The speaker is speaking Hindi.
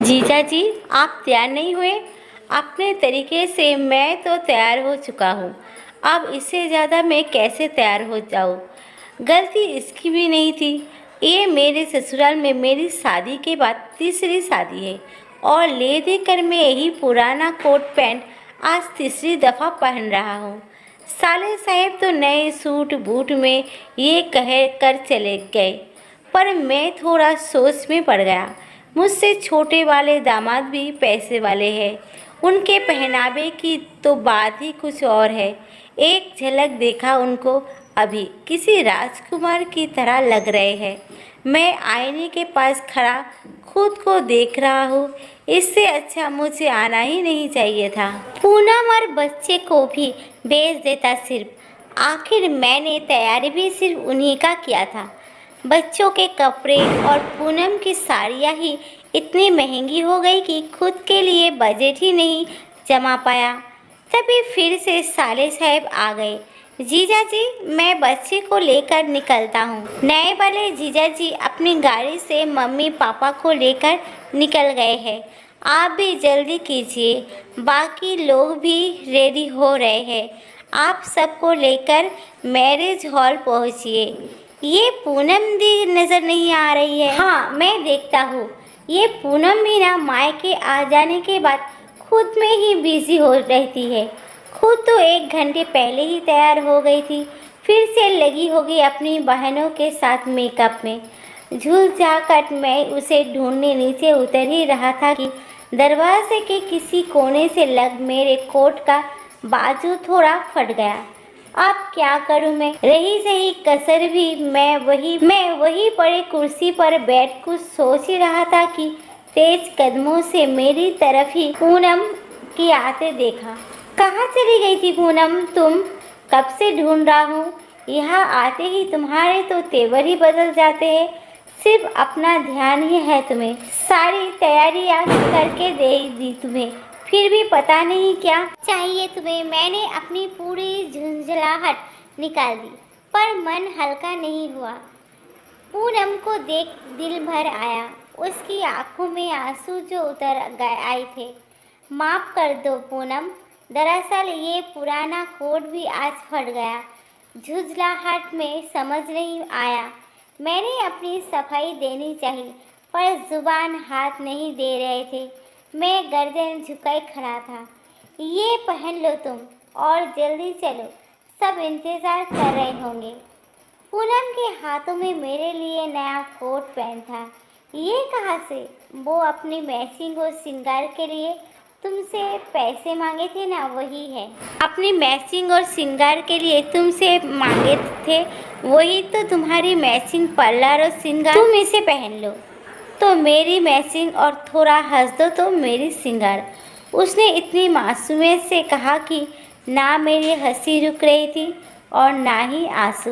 जीजा जी, आप तैयार नहीं हुए? अपने तरीके से मैं तो तैयार हो चुका हूँ। अब इससे ज़्यादा मैं कैसे तैयार हो जाऊँ? गलती इसकी भी नहीं थी। ये मेरे ससुराल में मेरी शादी के बाद तीसरी शादी है और ले दे कर मैं यही पुराना कोट पैंट आज तीसरी दफ़ा पहन रहा हूँ। साले साहब तो नए सूट बूट में ये कह कर चले गए, पर मैं थोड़ा सोच में पड़ गया। मुझसे छोटे वाले दामाद भी पैसे वाले हैं। उनके पहनावे की तो बात ही कुछ और है। एक झलक देखा उनको, अभी किसी राजकुमार की तरह लग रहे हैं। मैं आईने के पास खड़ा खुद को देख रहा हूँ। इससे अच्छा मुझे आना ही नहीं चाहिए था। पूनम और बच्चे को भी भेज देता सिर्फ। आखिर मैंने तैयारी भी सिर्फ उन्हीं का किया था। बच्चों के कपड़े और पूनम की साड़ियाँ ही इतनी महंगी हो गई कि खुद के लिए बजट ही नहीं जमा पाया। तभी फिर से साले साहब आ गए। जीजा जी, मैं बच्चे को लेकर निकलता हूँ। नए वाले जीजा जी अपनी गाड़ी से मम्मी पापा को लेकर निकल गए हैं। आप भी जल्दी कीजिए, बाकी लोग भी रेडी हो रहे हैं। आप सबको लेकर मैरिज हॉल पहुँचिए। ये पूनम दी नज़र नहीं आ रही है। हाँ, मैं देखता हूँ। ये पूनम भी ना मायके आ जाने के बाद खुद में ही बिजी हो रहती है। खुद तो 1 घंटे पहले ही तैयार हो गई थी, फिर से लगी होगी अपनी बहनों के साथ मेकअप में। झूल जाकर मैं उसे ढूंढने नीचे उतर ही रहा था कि दरवाजे के किसी कोने से लग मेरे कोट का बाजू थोड़ा फट गया। अब क्या करूं मैं? रही सही कसर भी मैं वही पड़े कुर्सी पर बैठ कुछ सोच ही रहा था कि तेज कदमों से मेरी तरफ ही पूनम की आते देखा। कहाँ चली गई थी पूनम तुम? कब से ढूंढ रहा हूँ। यहाँ आते ही तुम्हारे तो तेवर ही बदल जाते हैं। सिर्फ अपना ध्यान ही है तुम्हें। सारी तैयारियाँ करके दे दी तुम्हें, फिर भी पता नहीं क्या चाहिए तुम्हें। मैंने अपनी पूरी झुंझलाहट निकाल दी, पर मन हल्का नहीं हुआ। पूनम को देख दिल भर आया। उसकी आंखों में आंसू जो उतर गए आए थे। माफ़ कर दो पूनम, दरअसल ये पुराना कोट भी आज फट गया। झुंझलाहट में समझ नहीं आया। मैंने अपनी सफाई देनी चाहिए, पर जुबान हाथ नहीं दे रहे थे। मैं गर्दन झुकाए खड़ा था। ये पहन लो तुम और जल्दी चलो, सब इंतज़ार कर रहे होंगे। पूनम के हाथों में मेरे लिए नया कोट पैंट था। ये कहाँ से? वो अपनी मैचिंग और श्रृंगार के लिए तुमसे पैसे मांगे थे ना, वही है। अपनी मैचिंग और श्रृंगार के लिए तुमसे मांगे थे, वही तो तुम्हारी मैचिंग पार्लर और श्रृंगार। तुम इसे पहन लो तो मेरी मैचिंग और थोड़ा हंस दो तो मेरी श्रृंगार। उसने इतनी मासूमियत से कहा कि ना मेरी हंसी रुक रही थी और ना ही आंसू।